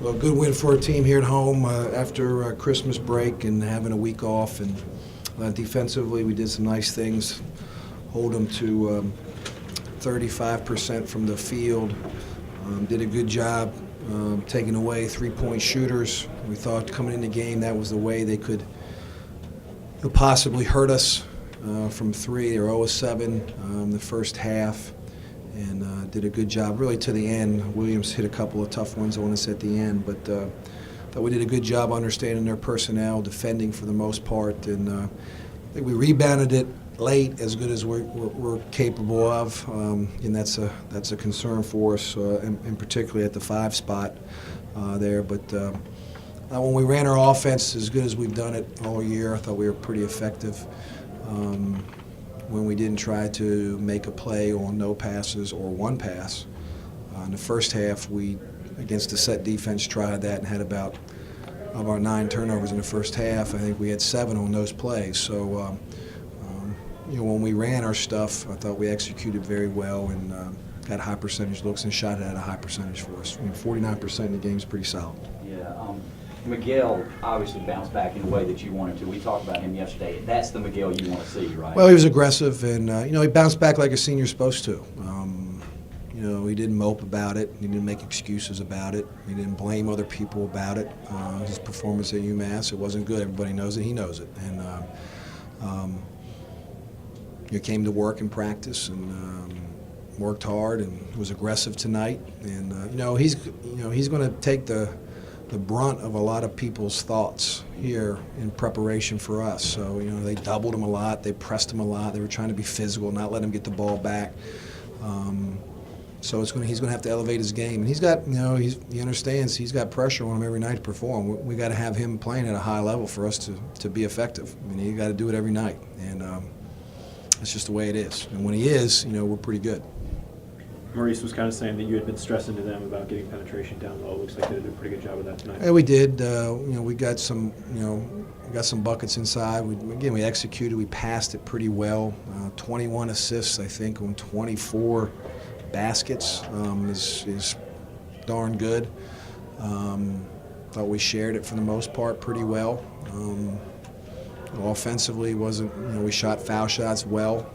Well, good win for our team here at home after Christmas break and having a week off. And defensively, we did some nice things. Hold them to 35% from the field. Did a good job taking away three-point shooters. We thought coming in the game that was the way they could possibly hurt us from three. They were 0-7 the first half. And did a good job really to the end. Williams hit a couple of tough ones on us at the end, but thought we did a good job understanding their personnel, defending for the most part, and I think we rebounded it late as good as we're capable of, and that's a concern for us, and particularly at the 5 spot there. But when we ran our offense as good as we've done it all year, I thought we were pretty effective. When we didn't try to make a play on no passes or one pass. In the first half, we, against the set defense, tried that and had about, of our 9 turnovers in the first half, I think we had 7 on those plays. So, when we ran our stuff, I thought we executed very well and got high percentage looks and shot it at a high percentage for us. 49% in the game is pretty solid. Yeah. Miguel obviously bounced back in a way that you wanted to. We talked about him yesterday. That's the Miguel you want to see, right? Well, he was aggressive, and he bounced back like a senior's supposed to. He didn't mope about it. He didn't make excuses about it. He didn't blame other people about it. His performance at UMass, it wasn't good. Everybody knows it. He knows it, and he came to work and practice and worked hard and was aggressive tonight. And he's going to take the brunt of a lot of people's thoughts here in preparation for us. So, they doubled him a lot, they pressed him a lot, they were trying to be physical, not let him get the ball back. So he's going to have to elevate his game. And he's got, he understands he's got pressure on him every night to perform. We got to have him playing at a high level for us to be effective. You got to do it every night. And it's just the way it is. And when he is, we're pretty good. Maurice was kind of saying that you had been stressing to them about getting penetration down low. Looks like they did a pretty good job of that tonight. Yeah, we did. We got some, buckets inside. We executed. We passed it pretty well. 21 assists, I think, on 24 baskets is darn good. Thought we shared it for the most part pretty well. Offensively, we shot foul shots well.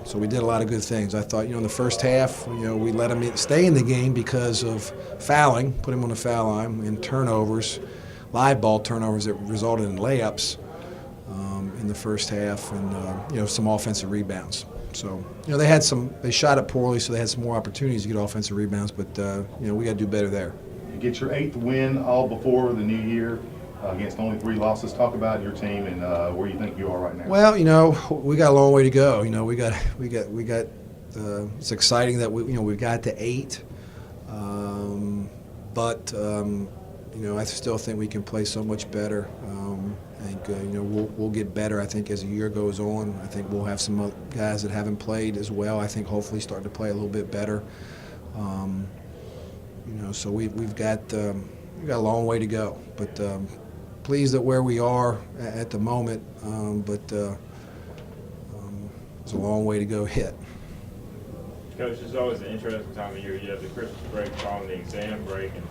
So we did a lot of good things. I thought, in the first half, we let him stay in the game because of fouling, put him on the foul line, and turnovers, live ball turnovers that resulted in layups in the first half, and some offensive rebounds. So, they shot it poorly, so they had some more opportunities to get offensive rebounds, but we got to do better there. You get your 8th win all before the new year. Against only 3 losses. Talk about your team and where you think you are right now. Well, we got a long way to go. We got. It's exciting that we got to 8, but I still think we can play so much better. I think we'll get better. I think as the year goes on, I think we'll have some guys that haven't played as well. I think hopefully start to play a little bit better. So we've got a long way to go, but. Pleased at where we are at the moment, but there's a long way to go yet. Coach, it's always an interesting time of year. You have the Christmas break following the exam break, and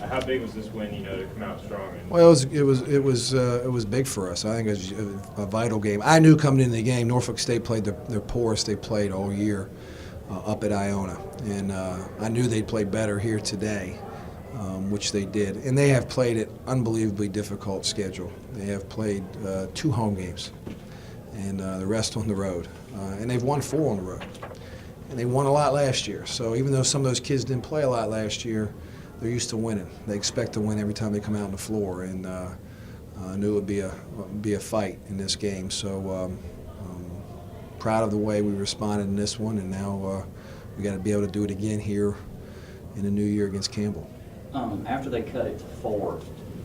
how big was this win? To come out strong. Well, it was big for us. I think it was a vital game. I knew coming into the game, Norfolk State played their poorest they played all year up at Iona, and I knew they'd play better here today. Which they did. And they have played an unbelievably difficult schedule. They have played 2 home games and the rest on the road. And they've won 4 on the road. And they won a lot last year. So even though some of those kids didn't play a lot last year, they're used to winning. They expect to win every time they come out on the floor. And I knew it would be a fight in this game. So proud of the way we responded in this one. And now we got to be able to do it again here in the new year against Campbell. After they cut it to 4,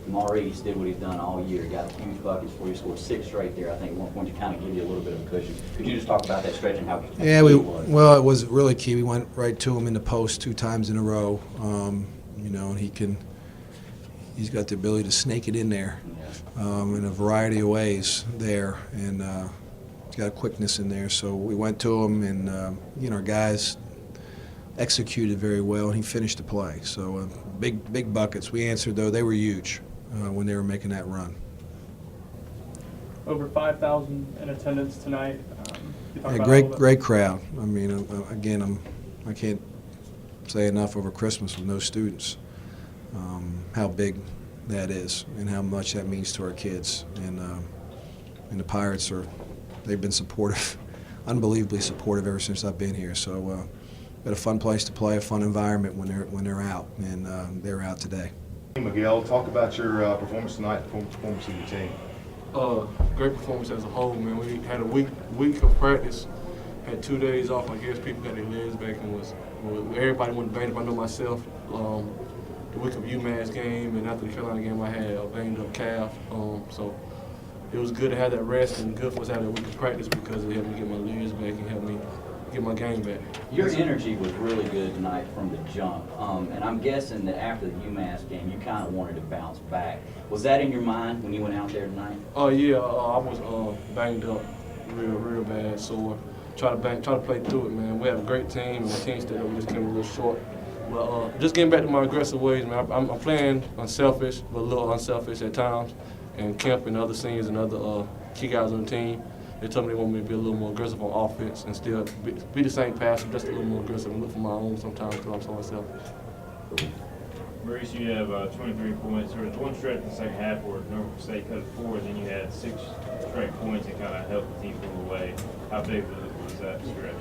Maurice did what he's done all year. Got huge buckets for you. Scored 6 straight there. I think at one point you kind of give you a little bit of a cushion. Could you just talk about that stretch and how key it was? Well, it was really key. We went right to him in the post 2 times in a row. And he's got the ability to snake it in there in a variety of ways there, and he's got a quickness in there. So we went to him, and our guys executed very well, and he finished the play. So big buckets. We answered, though. They were huge when they were making that run. Over 5,000 in attendance tonight. You talk Yeah, about a little bit- great crowd. I mean, again, I can't say enough over Christmas with no students, how big that is and how much that means to our kids. And the Pirates they've been supportive, unbelievably supportive ever since I've been here. So got a fun place to play, a fun environment when they're out, and they're out today. Miguel, talk about your performance tonight, performance of your team. Great performance as a whole, man. We had a week of practice, had 2 days off. I guess people got their legs back and everybody went banged up. I know myself. The week of UMass game and after the Carolina game, I had a banged up calf. So it was good to have that rest and good for us to have that week of practice because it helped me get my legs back and helped me get my game back. Your energy was really good tonight from the jump, and I'm guessing that after the UMass game, you kind of wanted to bounce back. Was that in your mind when you went out there tonight? Oh yeah, I was banged up, real bad, sore. Try to play through it, man. We have a great team, and the team stayed up. We just came a little short. But just getting back to my aggressive ways, man. I'm playing unselfish, but a little unselfish at times. And Kemp and other seniors and other key guys on the team, they told me they want me to be a little more aggressive on offense and still be the same passer, just a little more aggressive and look for my own sometimes because I'm so unselfish. Maurice, you have 23 points. There was one stretch in the second half where Norfolk State cut it 4, then you had 6 straight points and kind of helped the team pull away. How big was that stretch?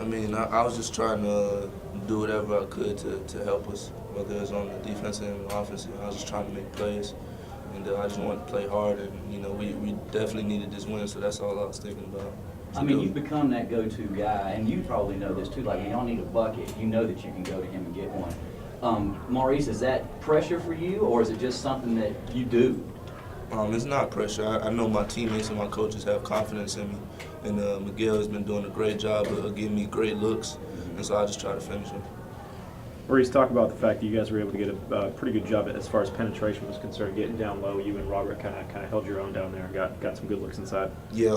I mean, I was just trying to do whatever I could to help us, whether it was on the defensive and the offensive. I was just trying to make plays, and I just wanted to play hard. And we definitely needed this win, so that's all I was thinking about. I mean, you've become that go-to guy, and you probably know this too. Like, when y'all need a bucket, you know that you can go to him and get one. Maurice, is that pressure for you, or is it just something that you do? It's not pressure. I know my teammates and my coaches have confidence in me, and Miguel has been doing a great job of giving me great looks, and so I just try to finish them. Maurice, talk about the fact that you guys were able to get a pretty good job as far as penetration was concerned, getting down low. You and Robert kind of held your own down there and got some good looks inside. Yeah,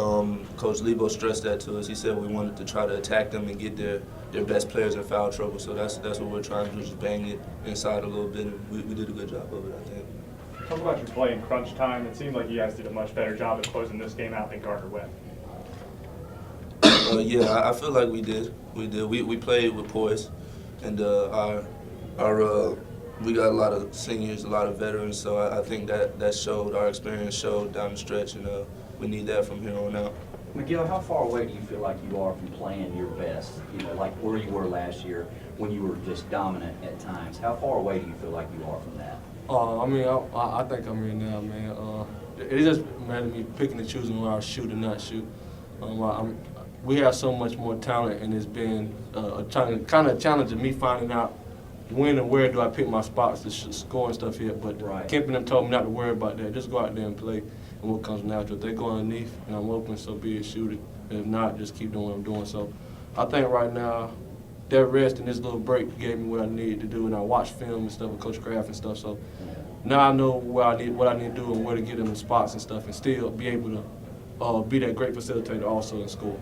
Coach Lebo stressed that to us. He said we wanted to try to attack them and get their best players in foul trouble. So that's what we're trying to do, just bang it inside a little bit, and we did a good job of it, I think. Talk about your play in crunch time. It seemed like you guys did a much better job at closing this game out than Gardner Webb. Yeah, I feel like we did. We played with poise, and we got a lot of seniors, a lot of veterans. So I think that showed. Our experience showed down the stretch, and we need that from here on out. Miguel, how far away do you feel like you are from playing your best? Like where you were last year when you were just dominant at times. How far away do you feel like you are from that? I mean, I think I'm in now, man. It's just a matter of me picking and choosing where I shoot and not shoot. We have so much more talent, and it's been kind of challenging me finding out when and where do I pick my spots to score and stuff here. But Right. Kemp and them told me not to worry about that. Just go out there and play, and what comes natural. If they go underneath and I'm open, so be it, shoot it. If not, just keep doing what I'm doing. So I think right now, that rest and this little break gave me what I needed to do, and I watched film and stuff with Coach Kraft and stuff. So now I know what I need to do and where to get them in spots and stuff, and still be able to be that great facilitator also and score.